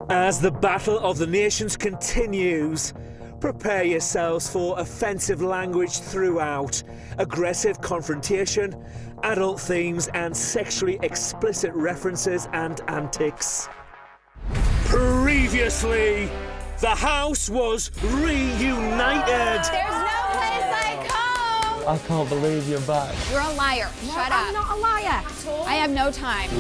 As the Battle of the Nations continues, prepare yourselves for offensive language throughout, aggressive confrontation, adult themes and sexually explicit references and antics. Previously, the house was reunited. There's no place like home. I can't believe you're back. You're a liar. No, Shut up. I'm not a liar. I have no time.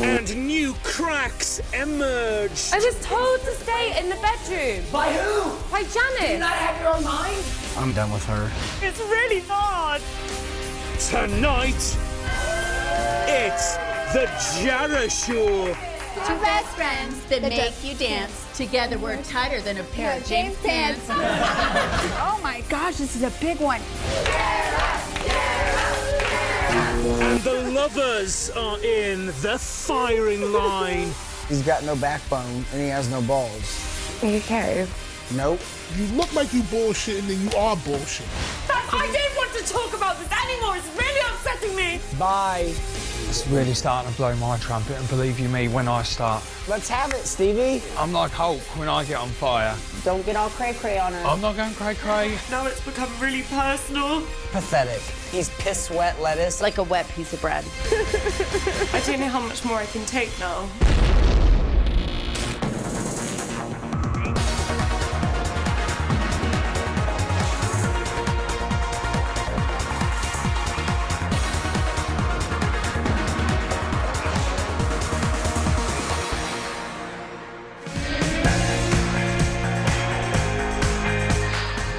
And new cracks emerged. I was told to stay in the bedroom. By who? By Janice. Do you not have your own mind? I'm done with her. It's really hard. Tonight, it's the Jarrah Show. Two best friends that make you dance. Together we're tighter than a pair of James pants. Oh my gosh, this is a big one. And the lovers are in the firing line. He's got no backbone and he has no balls. Okay. Nope. You look like you bullshitting and you are bullshit. I didn't want to talk about this anymore. It's really upsetting me. Bye. It's really starting to blow my trumpet, and believe you me, when I start, Let's have it, Stevie. I'm like Hulk when I get on fire. Don't get all cray-cray on her. I'm not going cray-cray. Now it's become really personal. Pathetic. He's piss wet lettuce. Like a wet piece of bread. I don't know how much more I can take now.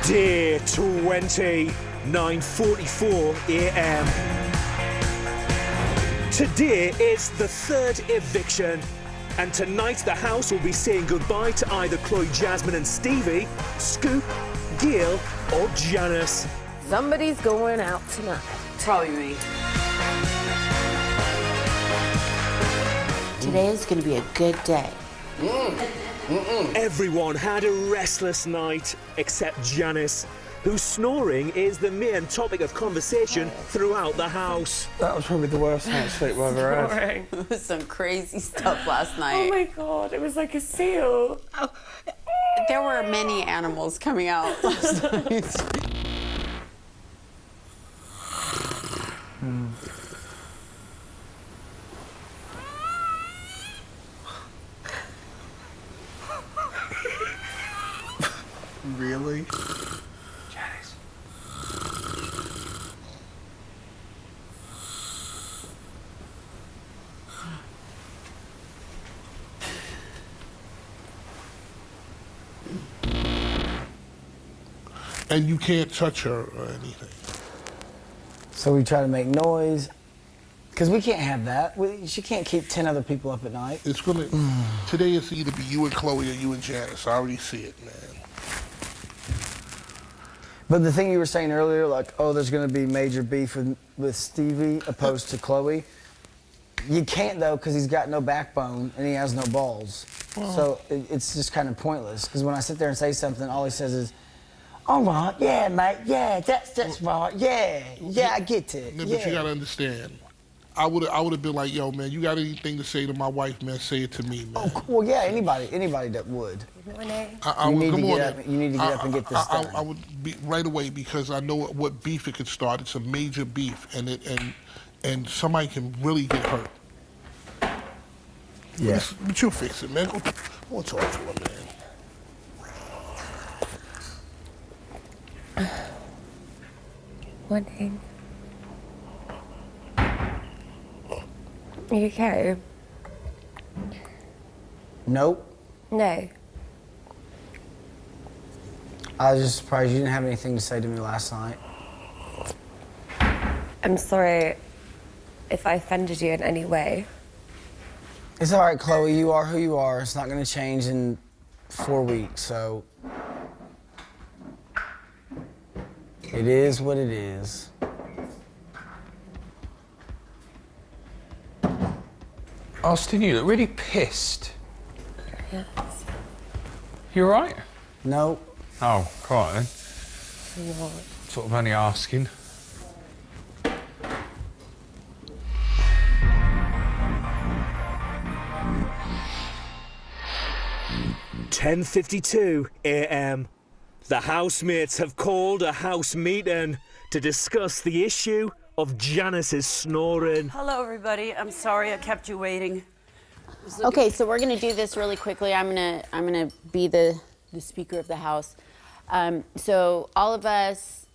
Day 20, 9:44 a.m. Today is the third eviction, and tonight the house will be saying goodbye to either Chloe, Jasmine and Stevie, Scoop, Gail or Janice. Somebody's going out tonight. Probably me. Today is going to be a good day. Everyone had a restless night except Janice, whose snoring is the main topic of conversation throughout the house. That was probably the worst night's sleep I've ever had. Boring. It was some crazy stuff last Oh night. my God, it was like a seal. There were many animals coming out last night. Really? Janice. And you can't touch her or anything. So we try to make noise. Because we can't have that. She can't keep 10 other people up at night. It's gonna, today it's either be you and Chloe or you and Janice. I already see it, man. But the thing you were saying earlier, like, oh, there's going to be major beef with Stevie opposed to Chloe. You can't, though, because he's got no backbone and he has no balls. So it's just kind of pointless. Because when I sit there and say something, all he says is, all right, yeah, mate, yeah, that's right, yeah, I get it, But yeah. you gotta understand. I would have been like, yo, man, you got anything to say to my wife, man, say it to me, man. Oh, well, yeah, anybody that would. I You would, need to come get on, up- then. you need to get up and get this done. I would be right away because I know what beef it could start. It's a major beef, and somebody can really get hurt. Yeah. But you'll fix it, man. I want to talk to her, man. Morning. You okay? Nope. No. I was just surprised you didn't have anything to say to me last night. I'm sorry if I offended you in any way. It's all right, Chloe. You are who you are. It's not going to change in 4 weeks, so... It is what it is. Austin, you look really pissed. Yes. You all right? Nope. Oh, quite then. What? Sort of only asking. 10:52 a.m. The housemates have called a house meeting to discuss the issue of Janice's snoring. Hello, everybody. I'm sorry I kept you waiting. Okay, so we're gonna do this really quickly. I'm gonna be the Speaker of the House. So all of us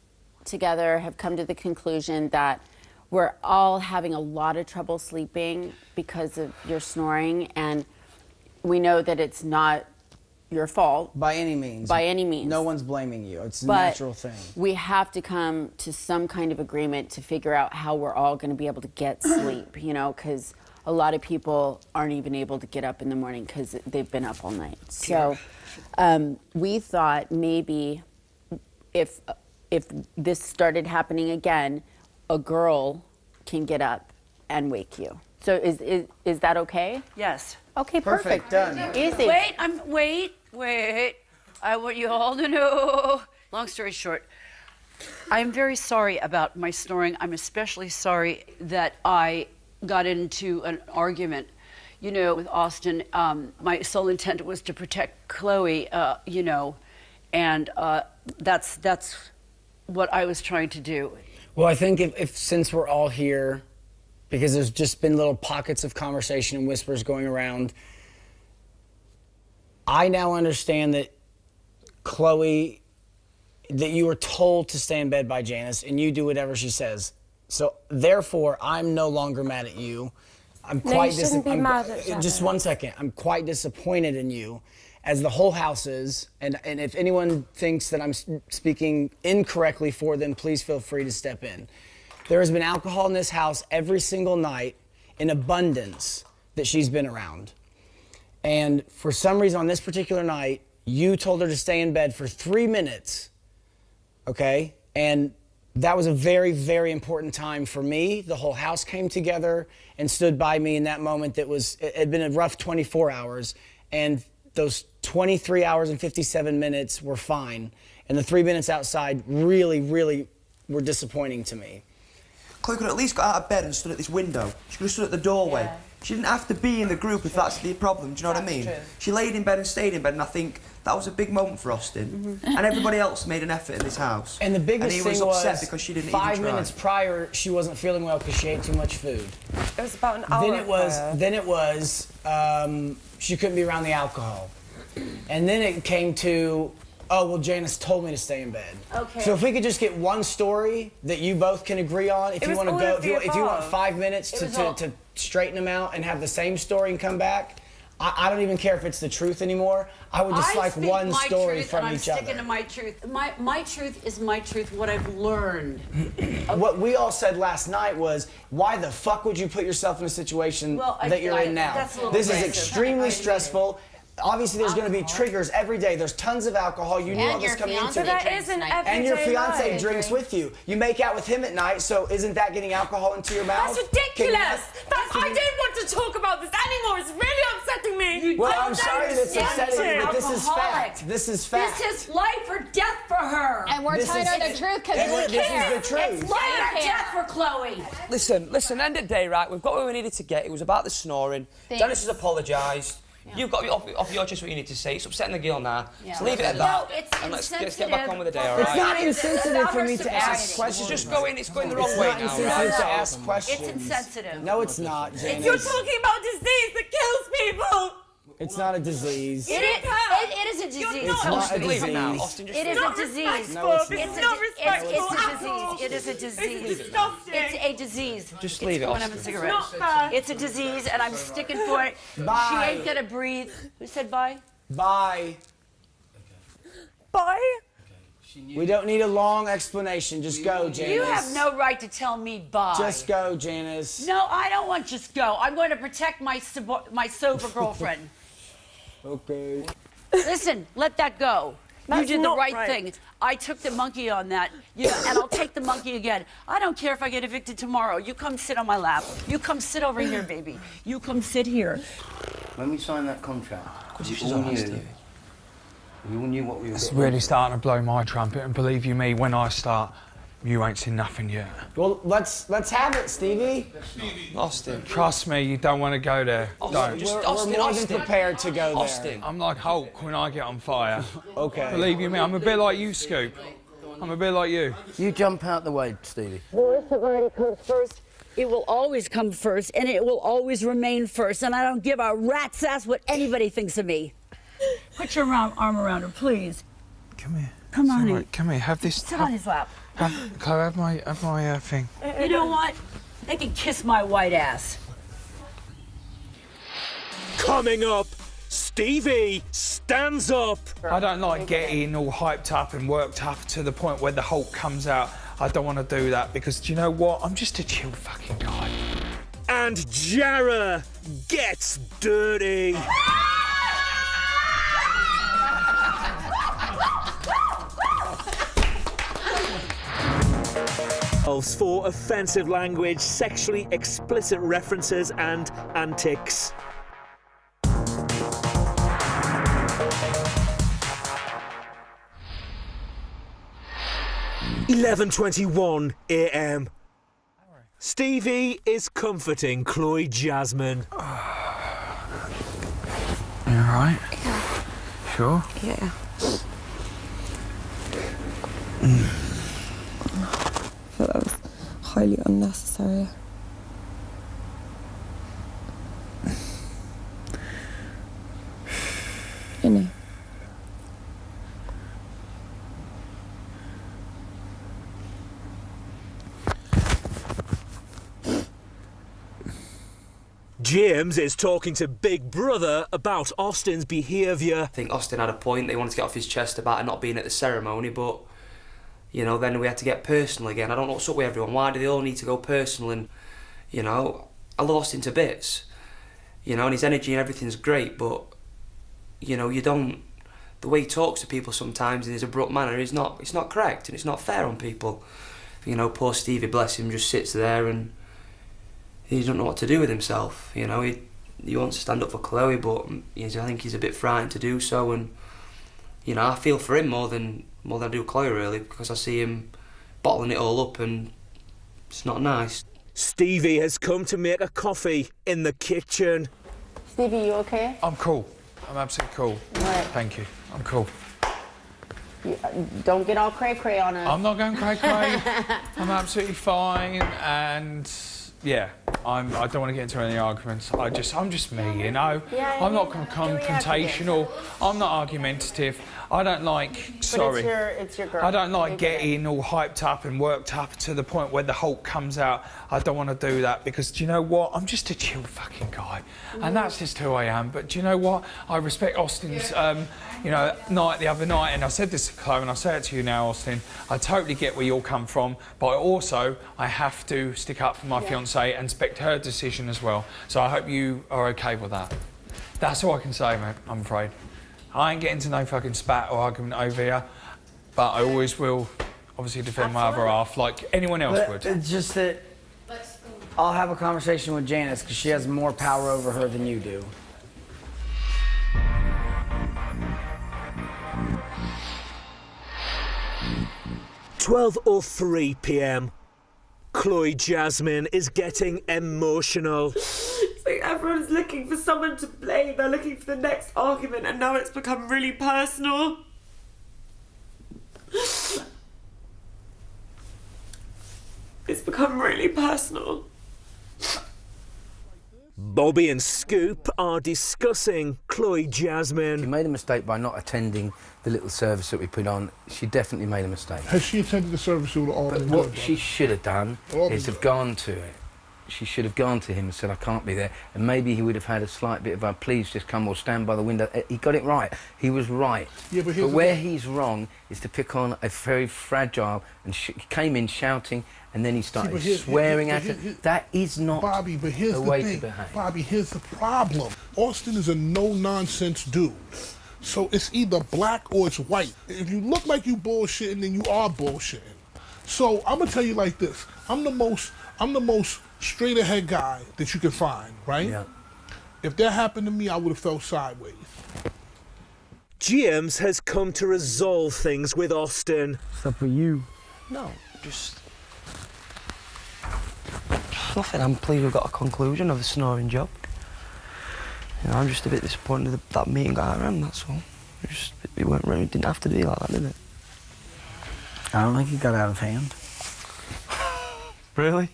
together have come to the conclusion that we're all having a lot of trouble sleeping because of your snoring, and we know that it's not your fault. By any means. By any means. No one's blaming you. It's a But natural thing. we have to come to some kind of agreement to figure out how we're all going to be able to get sleep, you know, because a lot of people aren't even able to get up in the morning because they've been up all night. So we thought maybe if this started happening again, a girl can get up and wake you. So is that okay? Yes. Okay, perfect. Done. Easy. Wait. I want you all to know. Long story short, I'm very sorry about my snoring. I'm especially sorry that I got into an argument, you know, with Austin. My sole intent was to protect Chloe, you know, and that's what I was trying to do. Well, I think if since we're all here, because there's just been little pockets of conversation and whispers going around, I now understand that Chloe, that you were told to stay in bed by Janice and you do whatever she says. So therefore, I'm no longer mad at you. I'm quite just one second. I'm quite disappointed in you, as the whole house is. And if anyone thinks that I'm speaking incorrectly for them, please feel free to step in. There has been alcohol in this house every single night in abundance that she's been around. And for some reason on this particular night, you told her to stay in bed for 3 minutes, okay? And that was a very, very important time for me. The whole house came together and stood by me in that moment. It had been a rough 24 hours, and those 23 hours and 57 minutes were fine. And the 3 minutes outside really, really were disappointing to me. Chloe could at least got out of bed and stood at this window. She could have stood at the doorway. Yeah. She didn't have to be in the group if that's the problem, do you know what I mean? True. She laid in bed and stayed in bed, and I think that was a big moment for Austin. And everybody else made an effort in this house. And the biggest he thing was upset because she didn't 5 even try. minutes prior, she wasn't feeling well because she ate too much food. It was about an hour Then it was she couldn't be around the alcohol. And then it came to, oh, well, Janice told me to stay in bed. Okay. So if we could just get one story that you both can agree on, if It you was want to all go, of the if you want above. 5 minutes to straighten them out and have the same story and come back, I don't even care if it's the truth anymore. I would just like one story from each other. I'm sticking to my truth. My truth is my truth, what I've learned. What we all said last night was, why the fuck would you put yourself in a situation that you're in now? That's a little This is aggressive. extremely stressful. Obviously, there's going to be triggers every day. There's tons of alcohol. You knew all this coming into But it. that isn't every And your day fiance life. drinks with you. You make out with him at night, so isn't that getting alcohol into your mouth? That's ridiculous. I didn't want to talk about this anymore. It's really upsetting me. Well, I I'm don't sorry that it's understand upsetting you, it. but this is fact. This is fact. This is life or death for her. And we're This tired is- of the truth because and we this is care. the truth. It's life or death for Chloe. Listen, end of the day, right? We've got where we needed to get. It was about the snoring. Thanks. Janice has apologised. You've got off your chest what you need to say. It's upsetting the girl now. So leave it at that. No, it's and let's get insensitive. back on with the day, all It's right? not insensitive for me to ask Let's questions. just go in. It's going the wrong It's way not now, insensitive right? to ask questions. It's insensitive. No, it's not, Janice. You're talking about disease that kills people. It's not a disease. It is a disease. It's not a Austin, leave it now. disease. Austin, just It is leave a it. disease. No, it's It's not. not respectful It's a at all. disease. It is a disease. It's disgusting. It's a disease. Just leave it, Go and have a Austin. cigarette. It's not fair. It's a disease, and I'm sticking for it. Bye. She ain't gonna breathe. Who said bye? Bye. Bye. We don't need a long explanation. Just go, Janice. You have no right to tell me bye. Just go, Janice. No, I don't want just go. I'm going to protect my sober girlfriend. Okay. Listen, let that go. That's you did the not right right. thing. I took the monkey on that, you know, and I'll take the monkey again. I don't care if I get evicted tomorrow. You come sit on my lap. You come sit over here, baby. You come sit here. When we signed that contract, we all knew what we were It's getting. really starting to blow my trumpet, and believe you me, when I start, You ain't seen nothing yet. Well, let's have it, Stevie. Austin. Trust me, you don't want to go there. Don't. We're more than prepared to go there. Austin. I'm like Hulk when I get on fire. Okay. Believe you me, I'm a bit like you, Scoop. I'm a bit like you. You jump out the way, Stevie. Diversity comes first. It will always come first, and it will always remain first. And I don't give a rat's ass what anybody thinks of me. Put your arm around her, please. Come here. Come on, honey. Right, come here. Have this. Sit on his lap. Chloe, have my thing. You know what? They can kiss my white ass. Coming up, Stevie stands up. I don't like getting all hyped up and worked up to the point where the Hulk comes out. I don't want to do that because do you know what? I'm just a chill fucking guy. And Jarrah gets dirty. For offensive language, sexually explicit references and antics. (11:21 a.m.) Stevie is comforting Chloe Jasmine. You alright? Yeah. Sure? Yeah. I thought that was highly unnecessary. You know. James is talking to Big Brother about Austin's behaviour. I think Austin had a point. They wanted to get off his chest about it not being at the ceremony, but, you know, then we had to get personal again. I don't know what's up with everyone. Why do they all need to go personal? And, you know, I love Austin to bits. You know, and his energy and everything's great, but, you know, you don't... The way he talks to people sometimes in his abrupt manner is not... It's not correct and it's not fair on people. You know, poor Stevie, bless him, just sits there and he doesn't know what to do with himself. You know, he wants to stand up for Chloe, but I think he's a bit frightened to do so. And you know, I feel for him more than I do Chloe, really, because I see him bottling it all up, and it's not nice. Stevie has come to make a coffee in the kitchen. Stevie, you okay? I'm cool. I'm absolutely cool. Right. Thank you. I'm cool. Don't get all cray-cray on us. I'm not going cray-cray. I'm absolutely fine, and yeah, I don't want to get into any arguments. I'm just me, you know. Yeah, I'm not yeah. confrontational. I'm not argumentative. I don't like. Sorry. It's your girl. I don't like getting all hyped up and worked up to the point where the Hulk comes out. I don't want to do that because do you know what? I'm just a chill fucking guy, and that's just who I am. But do you know what? I respect Austin's, night the other night, and I said this to Chloe, and I say it to you now, Austin. I totally get where you'll come from, but I have to stick up for my fiancée and respect her decision as well. So I hope you are okay with that. That's all I can say, mate. I'm afraid. I ain't getting to no fucking spat or argument over here, but I always will, obviously, defend my other half like anyone else would. It's just that I'll have a conversation with Janice because she has more power over her than you do. (12:03 p.m). Chloe Jasmine is getting emotional. It's like everyone's looking for someone to blame. They're looking for the next argument, and now it's become really personal. It's become really personal. Bobby and Scoop are discussing Chloe Jasmine. She made a mistake by not attending the little service that we put on. She definitely made a mistake. Has she attended the service? It would all But been what good, she should have done is have gone to it. She should have gone to him and said, I can't be there. And maybe he would have had a slight bit of a, please just come or stand by the window. He got it right. He was right. Yeah, but where he's wrong is to pick on a very fragile, and he came in shouting, and then he started swearing at her. That is not Bobby, but here's the the way thing. to behave. Bobby, here's the problem. Austin is a no-nonsense dude. So it's either black or it's white. If you look like you bullshitting, then you are bullshitting. So I'm gonna tell you like this. I'm the most straight ahead guy that you can find, right? Yeah. If that happened to me, I would have felt sideways. James has come to resolve things with Austin. Except for you. No, Just... Nothing. I'm pleased we've got a conclusion of the snoring job. You know, I'm just a bit disappointed that that meeting got around, that's all. It weren't really, it didn't have to be like that, did it? I don't think he got out of hand. Really?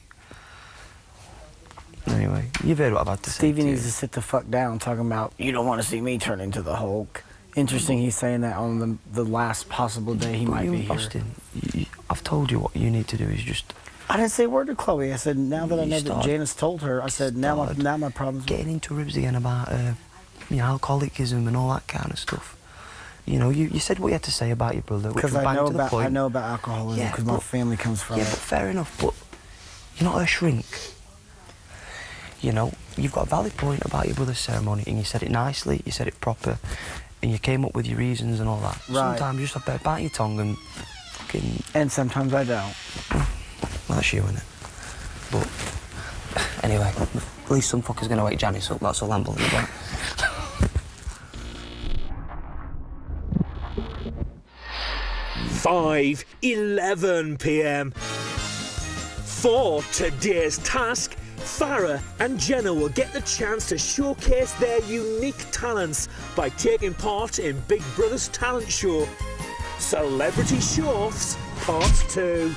Anyway, you've heard what I've had to say. Stevie needs to sit the fuck down talking about, you don't want to see me turn into the Hulk. Interesting he's saying that on the last possible day he might be here. Austin, I've told you what you need to do is just... I didn't say a word to Chloe. I said, now that I know that Janice told her, I said, now my problem's... Getting into ribs again about, you know, alcoholicism and all that kind of stuff. You know, you said what you had to say about your brother, which was bang to the point. I know about alcoholism because my family comes from it. Yeah, but fair enough, but you're not a shrink. You know, you've got a valid point about your brother's ceremony, and you said it nicely, you said it proper, and you came up with your reasons and all that. Right. Sometimes you just have to bite your tongue and fucking... And sometimes I don't. Well, that's you, innit? But, anyway, at least some fucker's gonna wake Janice up, that's all I'm believing about. 5:11 p.m. For today's task, Farah and Jenna will get the chance to showcase their unique talents by taking part in Big Brother's talent show, Celebrity Show-Offs Part 2.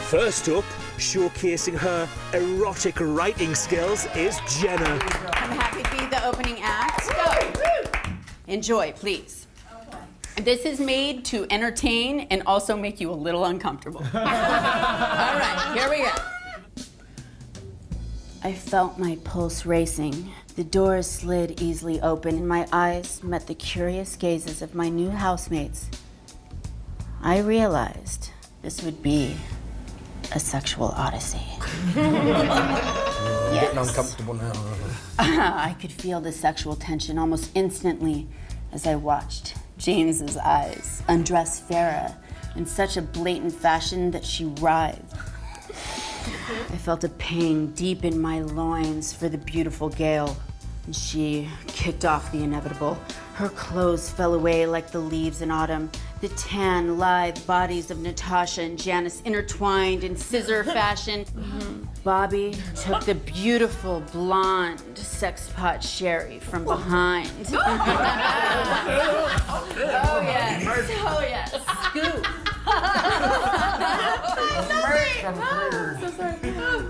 First up, showcasing her erotic writing skills is Jenna. I'm happy to be the opening act. Go. Enjoy, please. This is made to entertain and also make you a little uncomfortable. All right, here we go. I felt my pulse racing. The doors slid easily open and my eyes met the curious gazes of my new housemates. I realized this would be a sexual odyssey. Yes. Getting uncomfortable now. I could feel the sexual tension almost instantly as I watched James's eyes undress Farah in such a blatant fashion that she writhed. I felt a pain deep in my loins for the beautiful Gail, and she kicked off the inevitable. Her clothes fell away like the leaves in autumn. The tan, lithe bodies of Natasha and Janice intertwined in scissor fashion. Bobby took the beautiful blonde sex pot Sherry from behind. Oh, yes. Oh, yes. Scoop.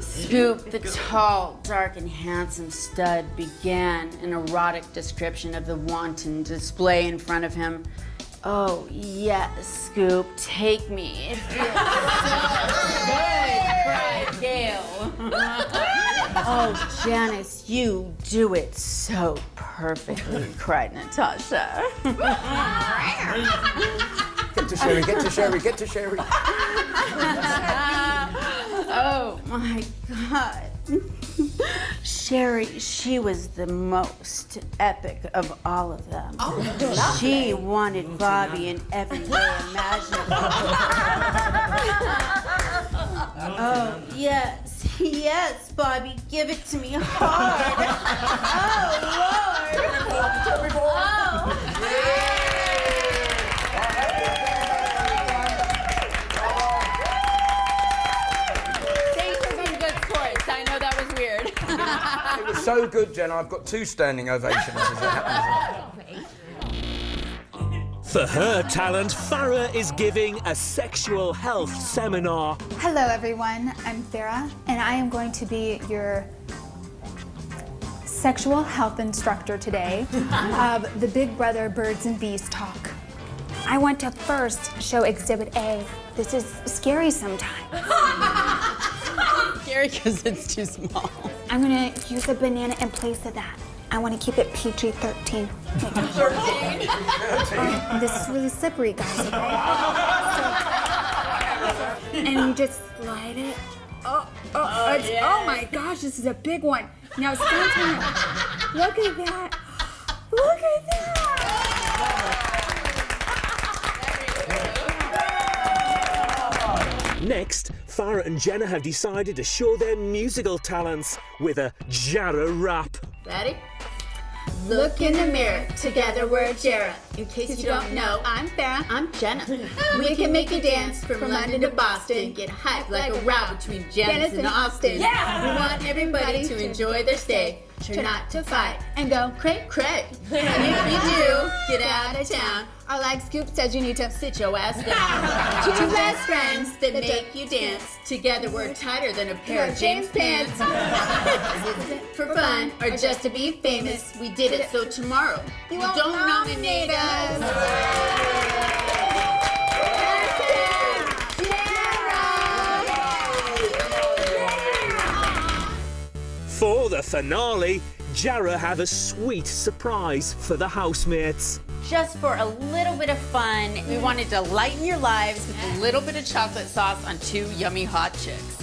Scoop, the tall, dark, and handsome stud, began an erotic description of the wanton display in front of him. Oh, yes, Scoop, take me. It feels so good, cried Gail. Oh, Janice, you do it so perfectly, cried Natasha. Get to Sherry, get to Sherry, get to Sherry. Oh, my God. Sherry, she was the most epic of all of them. Oh, she wanted Bobby in every way imaginable. Oh, yes, yes, Bobby, give it to me hard. Oh, Lord. Oh. It was so good, Jenna. I've got 2 standing ovations as it happens. For her talent, Farah is giving a sexual health seminar. Hello, everyone. I'm Farah, and I am going to be your sexual health instructor today of the Big Brother Birds and Bees talk. I want to first show Exhibit A. This is scary sometimes. Scary because it's too small. I'm gonna use a banana in place of that. I want to keep it PG-13. 13? This is really slippery, guys, okay? And you just slide it. Oh my gosh, this is a big one. Now, sometimes, look at that. Look at that. Next, Farah and Jenna have decided to show their musical talents with a Jarrah rap. Ready? Look in the mirror, together we're Jara. In case you don't know, I'm Farrah. I'm Jenna. We can make you dance from London to Boston. Get hyped like a row between Janice and Austin. Yeah! We want everybody to enjoy their stay. Try not to fight And go, cray cray. And if you do, get out of town. or like Scoop says you need to Sit your ass down. Two best friends that make you dance. Together we're tighter than a pair of James pants. For fun or just to be famous, we did it so tomorrow you don't nominate us. For the finale, Jara have a sweet surprise for the housemates. Just for a little bit of fun, we wanted to lighten your lives with a little bit of chocolate sauce on 2 yummy hot chicks.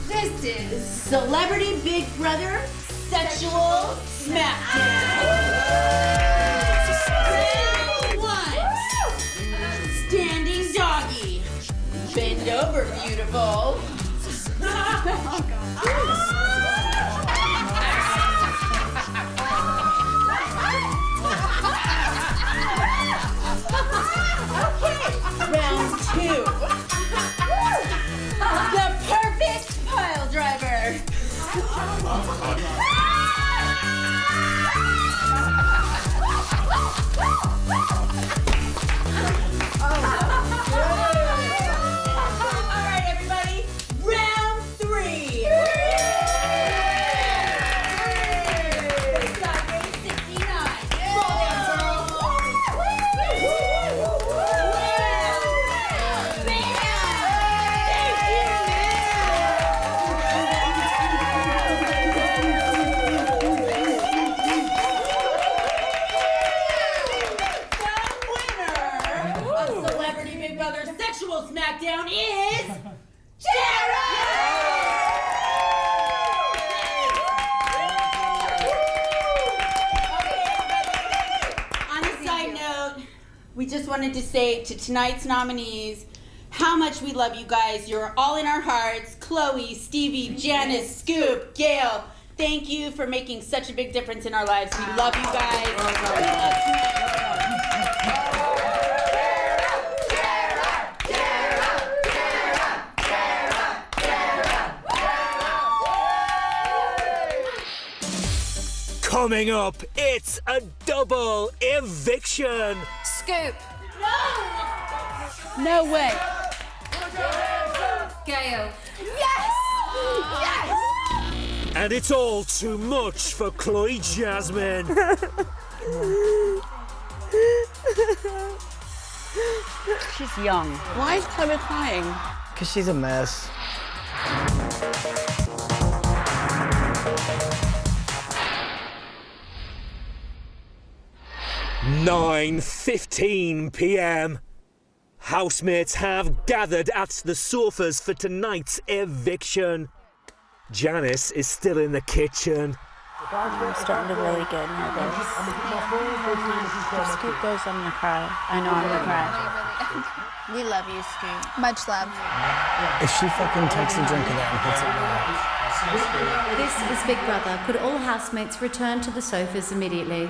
This is Celebrity Big Brother Sexual Smackdown. Round 1. Standing doggy. Bend over, beautiful. Round 2. The perfect pile driver. All right, everybody. Round 3. s16e21. Roll down, girl. Celebrity Big Brother Sexual Smackdown is Jara! On a side note, we just wanted to say to tonight's nominees how much we love you guys. You're all in our hearts. Chloe, Stevie, Janice, Scoop, Gail, thank you for making such a big difference in our lives. We love you guys. Coming up, it's a double eviction. Scoop. No way. Gail. Yes! Yes! And it's all too much for Chloe Jasmine. She's young. Why is Chloe crying? Because she's a mess. 9:15 p.m. Housemates have gathered at the sofas for tonight's eviction. Janice is still in the kitchen. I'm starting to really get nervous. If Scoop goes, I'm gonna cry. I know I'm gonna cry. We love you, Scoop. Much love. If she fucking takes a drink of that and puts it back. This is Big Brother. Could all housemates return to the sofas immediately?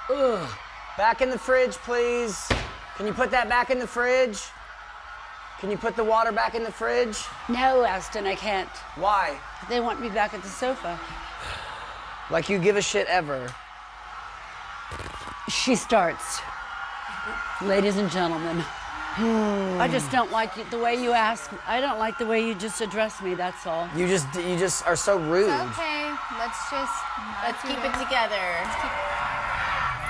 Ugh. Back in the fridge, please. Can you put that back in the fridge? Can you put the water back in the fridge? No, Aston, I can't. Why? They want me back at the sofa. Like you give a shit ever. She starts. Ladies and gentlemen, I just don't like the way you ask. I don't like the way you just address me, that's all. You just are so rude. Okay, let's keep it together.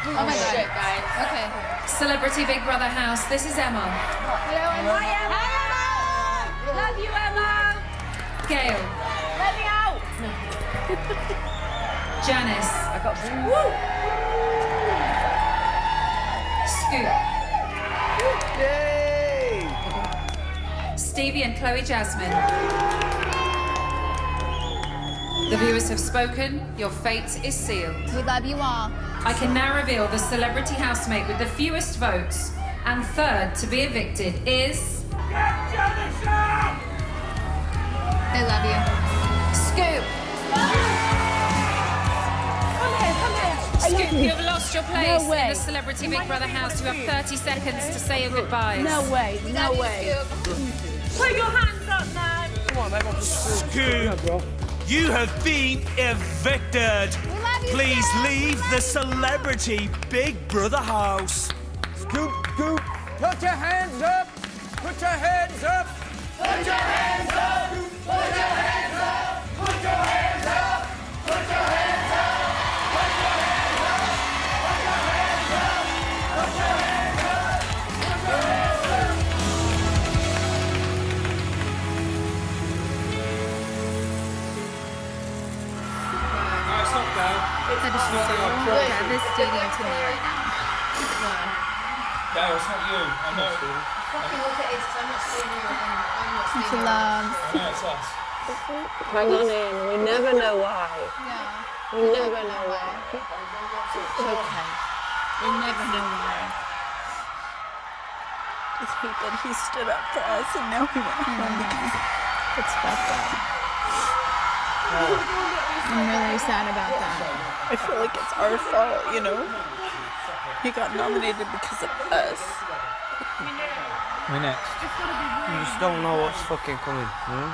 Oh my God. Shit, guys. Okay. Celebrity Big Brother house, this is Emma. Hello, Emma. Hi, Emma. Love you, Emma. Gail. Let me out. Janice. I got Scoop. Yay! Stevie and Chloe Jasmine. The viewers have spoken. Your fate is sealed. We love you all. I can now reveal the celebrity housemate with the fewest votes and third to be evicted is... I love you. Scoop. Scoop, you have lost your place way. in the Celebrity Big Brother house. You have 30 seconds to say your goodbyes. No way. No way. Put your hands up, man. Come on, mate. Scoop, you have been evicted. Please leave the Celebrity Big Brother house. Scoop, Scoop, put your hands up! Put your hands up! Put your hands up! Put your hands up! Put your hands up! Put your hands up! Put your hands up! Put your hands up! Put your hands up! Put your hands up! No, it's not bad. That is so devastating to me right now. Dale, it's not you. I know. Fucking look at it, 'cause I'm not seeing you and I'm not seeing It's you. love. I know it's us. Hang on in. We never know why. Yeah. We never know why. It's okay. We never know why. Just hate that he stood up for us and now he went home because it's fucked up. I'm really sad about that. I feel like it's our fault, you know? He got nominated because of us. We're next. You just don't know what's fucking coming, you know?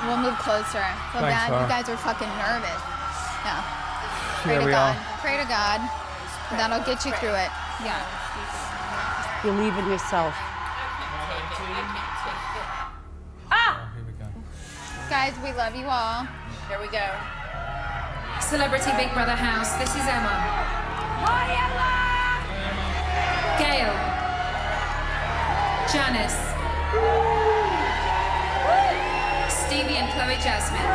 We'll move closer. Feel Thanks, bad. Laura. You guys are fucking nervous. Yeah. Pray Here to we God. are. Pray to God. That'll get you through it. Yeah. Believe in yourself. Here we go. Guys, we love you all. Here we go. Celebrity Big Brother house. This is Emma. Hi, Emma! Gail. Janice. Stevie and Chloe Jasmine.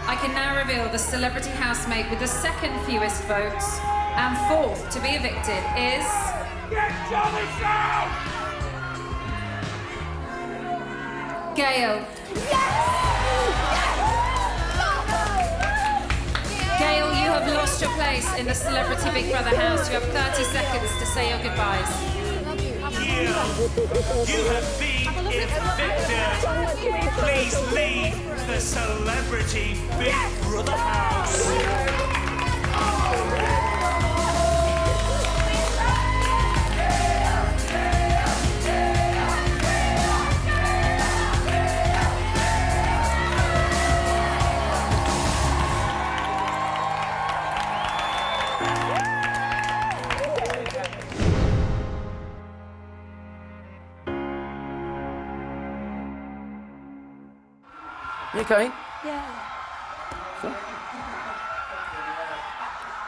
I can now reveal the celebrity housemate with the second fewest votes and fourth to be evicted is... Get Johnny down! Gail. Gail, you have lost your place in the Celebrity Big Brother house. You have 30 seconds to say your goodbyes. You have been evicted. Please leave the Celebrity Big Brother house. You okay? Yeah.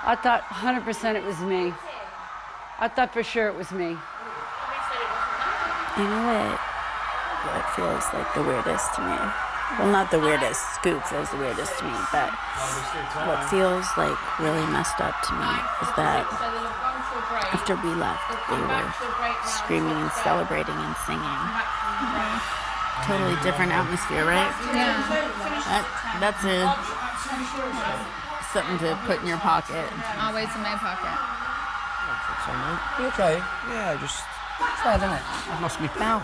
I thought 100% it was me. I thought for sure it was me. You know what feels like the weirdest to me? Well, not the weirdest. Scoop feels the weirdest to me, but what feels like really messed up to me is that after we left, they were screaming and celebrating and singing. Totally different atmosphere, right? Yeah. That's something to put in your pocket. Always in my pocket. You okay? Yeah, just sad, isn't it? I've lost my pal.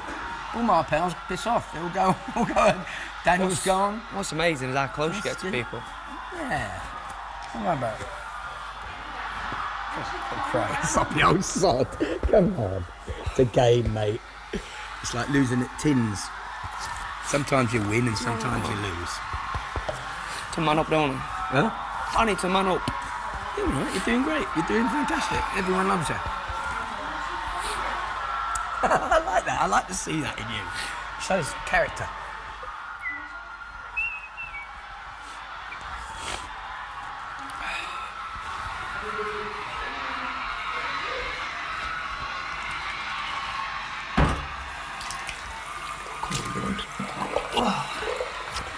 All my pals piss off. They all go. Daniel's gone. What's amazing is how close you get to people. Yeah. Don't worry about it. Don't cry. Stop, you old sod. Come on. It's a game, mate. It's like losing at tins. Sometimes you win and sometimes you lose. To man up, don't I? Huh? I need to man up. You're all right. You're doing great. You're doing fantastic. Everyone loves you. I like that. I like to see that in you. Shows character.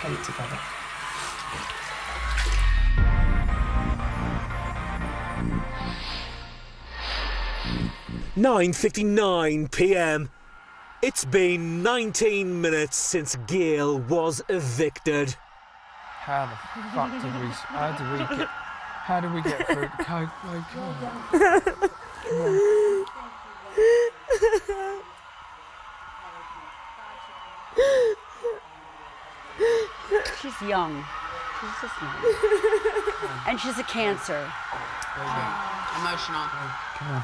Get it together. (9:59 p.m). It's been 19 minutes since Gail was evicted. How the fuck did we? How did we get through? Come on. young. She's just young. And she's a Cancer. Emotional. Come on.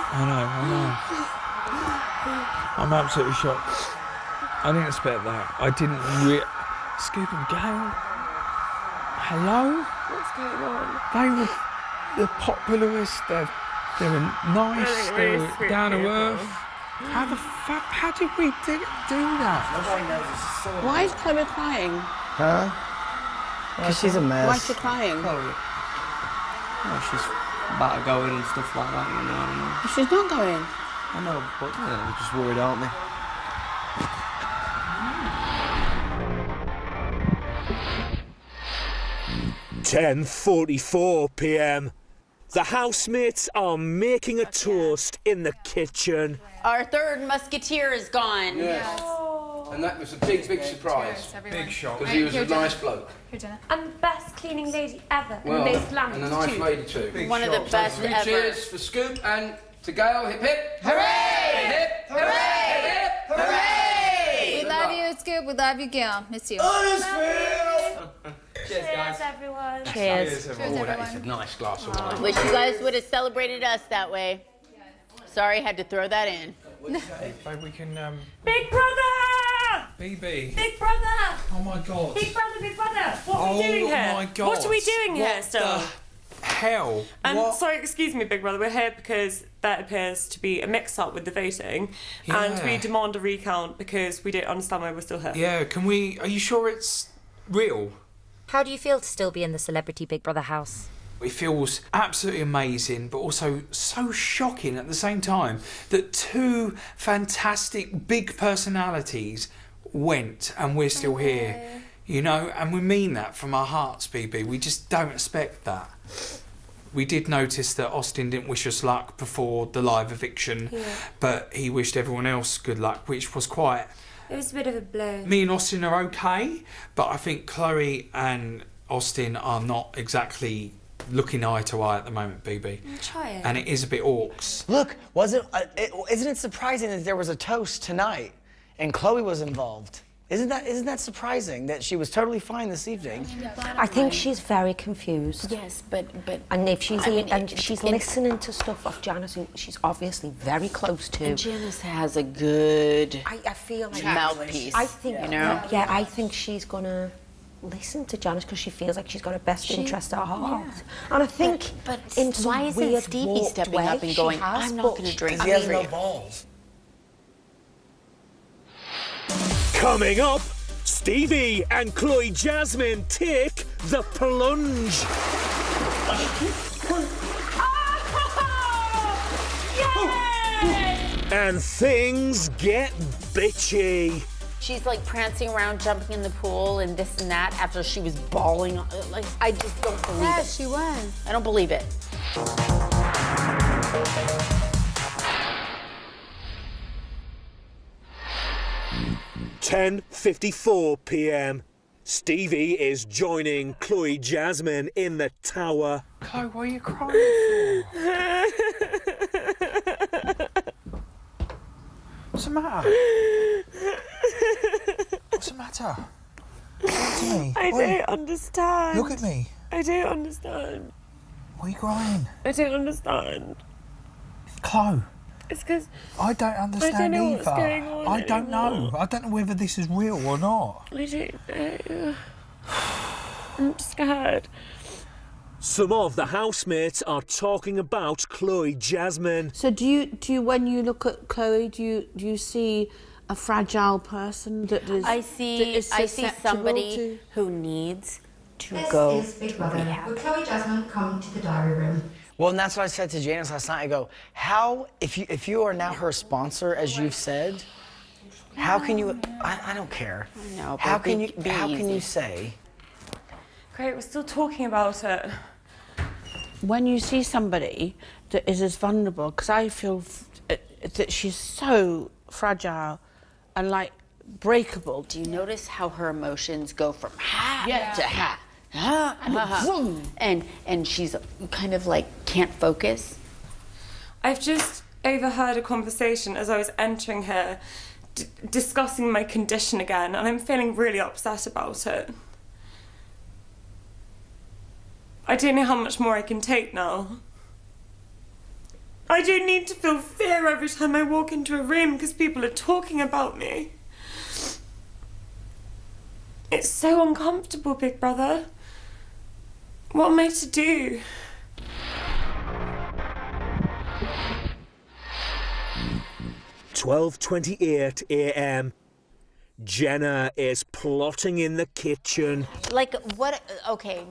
I know. I'm absolutely shocked. I didn't expect that. I didn't Scoop and Gail? Hello? What's going on? They were the popularist, they were nice, they were down to earth. How the fuck, how did we do that? Nobody knows. Why is Chloe crying? Huh? Because she's a mess. Why is she crying? Oh, she's about to go in and stuff like that, you know. She's not going. I know, but yeah, we're just worried, aren't we? 10:44 p.m. The housemates are making a toast in the kitchen. Our third musketeer is gone. Yes. And that was a big surprise. Big shock. Because he was a nice bloke. And best cleaning lady ever. Well, and most lamps and a nice too. lady too. One of the best So 3 ever. cheers for Scoop and to Gail. Hip hip. Hooray! Hip hip. Hooray! Hip hip. Hooray! We love you, Scoop. We love you, Gail. Miss you. Cheers, guys. Everyone. Cheers. Oh, that is a nice glass of wine. Wish you guys would have celebrated us that way. Sorry, had to throw that in. Babe, we can, Big brother! BB. Big brother! Oh my God. Big brother, big brother! What are we doing Oh here? my God. What are we doing here still? What the hell? What? Sorry, excuse me, Big Brother. We're here because there appears to be a mix-up with the voting, Yeah. and we demand a recount because we don't understand why we're still here. Yeah, are you sure it's real? How do you feel to still be in the Celebrity Big Brother house? It feels absolutely amazing, but also so shocking at the same time that 2 fantastic big personalities went and we're still here. You know, and we mean that from our hearts, BB. We just don't expect that. We did notice that Austin didn't wish us luck before the live eviction, but he wished everyone else good luck, which was quite... It was a bit of a blow. Me and Austin are okay, but I think Chloe and Austin are not exactly looking eye to eye at the moment, BB. Try it. And it is a bit orcs. Look, isn't it surprising that there was a toast tonight and Chloe was involved? Isn't that surprising that she was totally fine this evening? I think she's very confused. Yes, but and if she's she's listening to stuff off Janice, who she's obviously very close to. And Janice has a good I feel like mouthpiece. I think, you know. yeah, I think she's gonna listen to Janice because she feels like she's got her best interest at heart. And I think, but in some why isn't weird Stevie warped stepping way, up and she going, has, I'm not but- going to drink? He has no balls. Coming up, Stevie and Chloe Jasmine take the plunge. And things get bitchy. She's like prancing around, jumping in the pool, and this and that after she was bawling. Like, I just don't believe it. Yeah, she was. I don't believe it. 10:54 p.m. Stevie is joining Chloe Jasmine in the tower. Chloe, why are you crying for? What's the matter? What's the matter? Talk to me. I Oi, don't understand. Look at me. I don't understand. Why are you crying? I don't understand. Chloe. It's because I don't understand I don't know either. what's going on I don't anymore. know. I don't know whether this is real or not. I don't know. I'm scared. Some of the housemates are talking about Chloe Jasmine. So do you when you look at Chloe, do you see a fragile person that is I see susceptible somebody to... who needs to This go is Big Brother. rehab. Will Chloe Jasmine come to the diary room? Well, and that's what I said to Janice last night. I go, how, if you are now her sponsor, as you've said, how can you, I don't care. I know, How but can be you say? Great, we're still talking about it. When you see somebody that is as vulnerable, because I feel that she's so fragile and like breakable. Do you notice how her emotions go from ha Yeah. to ha? And she's kind of like can't focus. I've just overheard a conversation as I was entering here discussing my condition again, and I'm feeling really upset about it. I don't know how much more I can take now. I don't need to feel fear every time I walk into a room because people are talking about me. It's so uncomfortable, Big Brother. What am I to do? "12:28 a.m. Jenna is plotting in the kitchen. Like, what? Okay,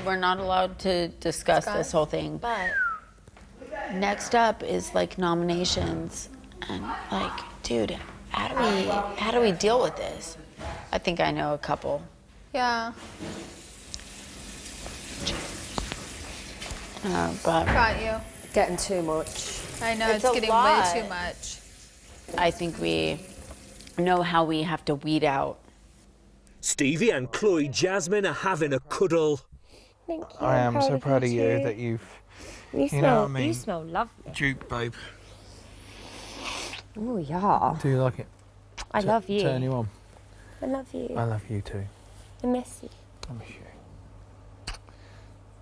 we're not allowed to discuss this whole thing, but next up is like nominations, and like, dude, how do we deal with this? I think I know a couple. Yeah. But Got you. Getting too much. I know, It's it's a getting lot. way too much. I think we know how we have to weed out. Stevie and Chloe Jasmine are having a cuddle. Thank you. I am so proud proud of you too. that you've, You you smell, know what I mean? You smell lovely. Duke, babe. Oh, yeah. Do you like it? I love you. Turn you on. I love you. I love you too. I miss you. I miss you.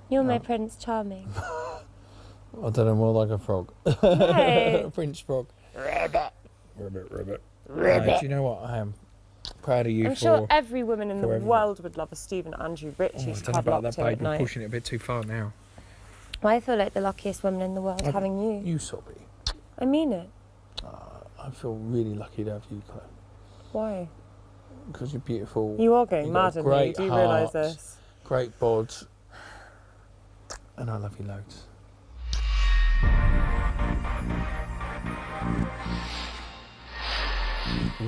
You're my Prince Charming. I don't know, more like a frog. No. Prince frog. Ribbit. Ribbit. Ribbit. Do you know what? I am proud of you I'm for... sure every woman in the for everything. world would love a Stephen Andrew Oh, I Richie's don't know cuddle about up that, to at babe. You're night. pushing it a bit too far now. I feel like the luckiest woman in the world having you. You sobby. I mean it. I feel really lucky to have you, Claire. Why? Because you're beautiful. You are going You've got mad at me. great Do you realise heart, this? Great bods. And I love you loads.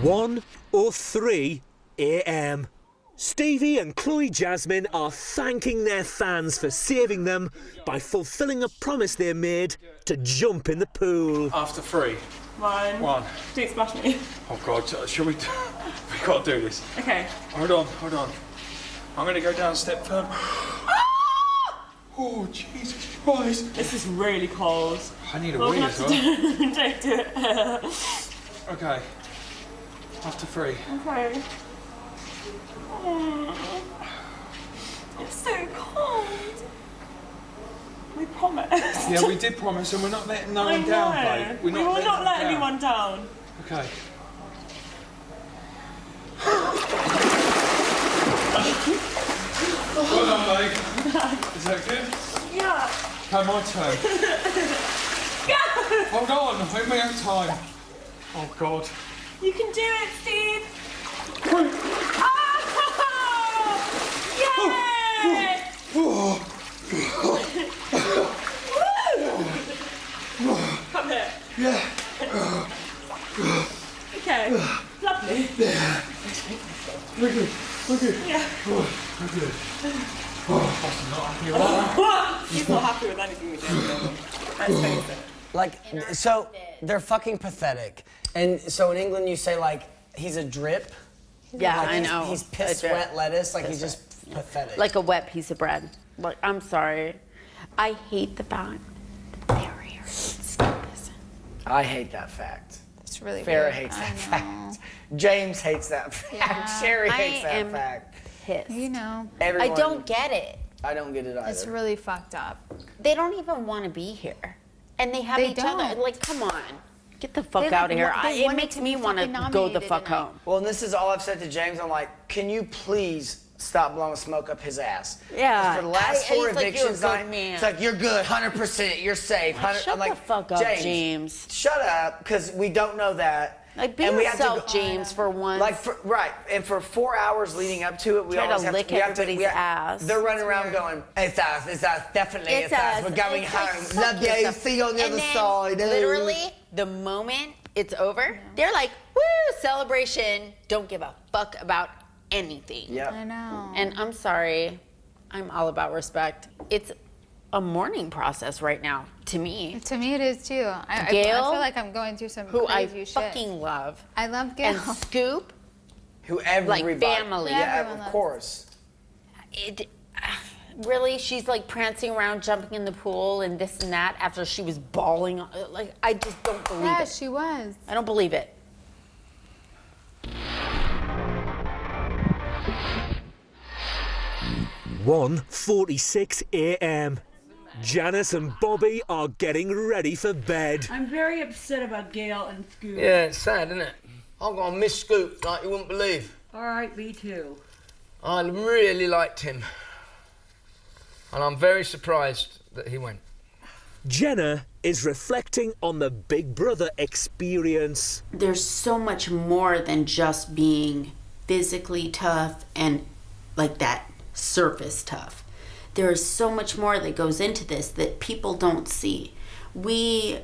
"1 or 3 a.m. Stevie and Chloe Jasmine are thanking their fans for saving them by fulfilling a promise they made to jump in the pool. After 3. One. Don't splash me. Oh God, shall we? We got to do this. Okay. Hold on. I'm going to go down a step further. Oh, Jesus Christ. This is really cold. I need a Well, wee we'll as have well. to don't do it. Okay. After 3. Okay. It's so cold. We promised. Yeah, we did promise, and we're not letting no I one down, know. babe. We will not let anyone down. Okay. Well done, babe. Is that good? Yeah. Okay, my turn. Hold on, let me have time. Oh God. You can do it, Steve. Come here. Yeah. Okay. Lovely. We're good. Yeah. We're good. Oh, I'm not happy with that. He's not happy with anything we do. Let's face it. Like, so they're fucking pathetic. And so in England you say like he's a drip. Yeah, Like, I know. He's piss A drip. wet lettuce. Like he's Piss just pathetic. Like a wet piece of bread. Like, I'm sorry. I hate the fact that they're here. I hate that fact. It's really Farrah weird. hates I that know. fact. James hates that fact. Yeah. Sherry I hates that am fact. pissed. You know. Everyone, I don't get it. I don't get it either. It's really fucked up. They don't even want to be here. And they have They each other. don't. Like, come on. Get the fuck They, out of like, here. they It wanted makes to me be want to fucking go the nominated fuck tonight. home. Well, and this is all I've said to James. I'm like, can you please stop blowing smoke up his ass? Yeah. 'Cause for the last I- 4 he's like, evictions, "You're a good man." it's like, you're good, 100%, you're safe. 100, Shut I'm like, the fuck up, James. Shut up, because we don't know that. Like, be And we have to yourself, go- James, for once. Like, right, and for 4 hours leading up to it, we Try to always have lick we have everybody's we have- ass. They're running around going, it's us, definitely It's it's us. us. We're going It's like, home. fuck Love you, yourself. see you on the And other then, side. Literally, the moment it's over, they're like, woo, celebration. Don't give a fuck about anything. Yep. I know. And I'm sorry, I'm all about respect. It's a mourning process right now, to me. To me, it is too. I Gail, feel like I'm going through some who I crazy shit. fucking love. I love Gail. And Scoop, Who everybody. family. Yeah, Everyone of loves. course. Really, she's like prancing around, jumping in the pool, and this and that after she was bawling. Like, I just don't believe Yeah, it. she was. I don't believe it. 1:46 a.m. Janice and Bobby are getting ready for bed. I'm very upset about Gail and Scoop. Yeah, it's sad, isn't it? I'm gonna miss Scoop like you wouldn't believe. All right, me too. I really liked him. And I'm very surprised that he went. Jenna is reflecting on the Big Brother experience. There's so much more than just being physically tough and like that surface tough. There is so much more that goes into this that people don't see. We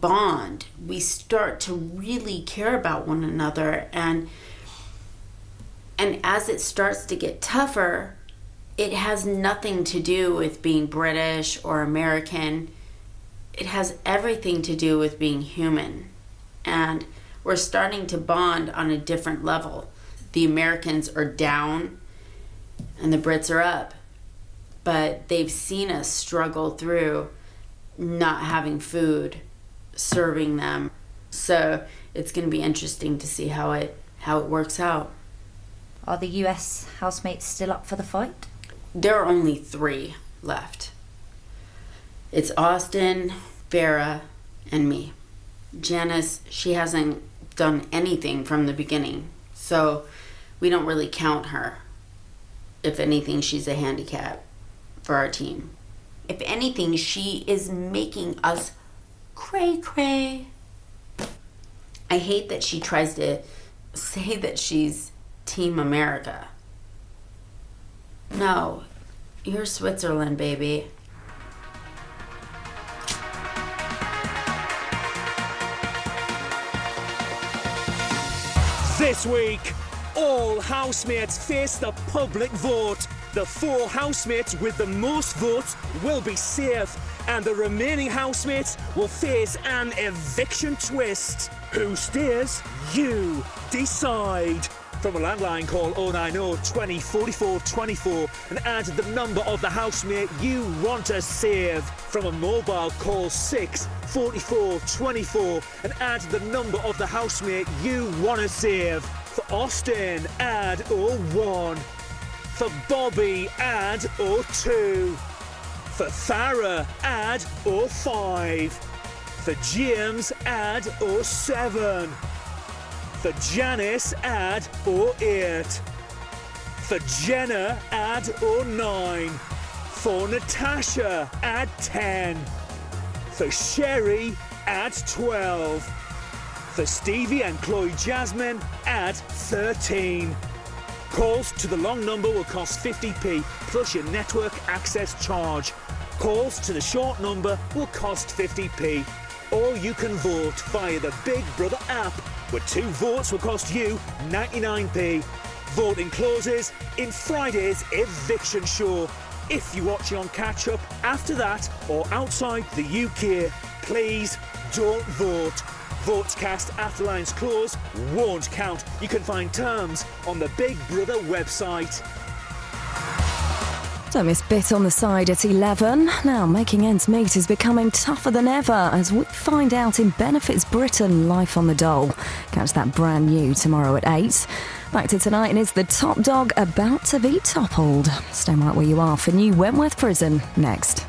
bond. We start to really care about one another, and as it starts to get tougher, it has nothing to do with being British or American. It has everything to do with being human. And we're starting to bond on a different level. The Americans are down and the Brits are up. But they've seen us struggle through not having food, serving them. So it's going to be interesting to see how it works out. Are the US housemates still up for the fight? There are only 3 left. It's Austin, Farrah, and me. Janice, she hasn't done anything from the beginning, so we don't really count her. If anything, she's a handicap for our team. If anything, she is making us cray-cray. I hate that she tries to say that she's Team America. No, you're Switzerland, baby. This week, all housemates face the public vote. The 4 housemates with the most votes will be safe, and the remaining housemates will face an eviction twist. Who stays? You decide. From a landline, call 090 20 44 24 and add the number of the housemate you want to save. From a mobile, call 6 44 24 and add the number of the housemate you want to save. For Austin, add 01. For Bobby, add 02. For Farrah, add 05. For James, add 07. For Janice, add 08. For Jenna, add 09. For Natasha, add 10. For Sherry, add 12. For Stevie and Chloe Jasmine, add 13. Calls to the long number will cost 50p plus your network access charge. Calls to the short number will cost 50p. Or you can vote via the Big Brother app, where 2 votes will cost you 99p. Voting closes in Friday's eviction show. If you're watching on catch-up after that or outside the UK, please don't vote. Votes cast after lines close won't count. You can find terms on the Big Brother website. Don't miss Bit on the Side at 11. Now, making ends meet is becoming tougher than ever as we find out in Benefits Britain Life on the Dole. Catch that brand new tomorrow at 8. Back to tonight, and is the top dog about to be toppled? Stay right where you are for new Wentworth Prison next.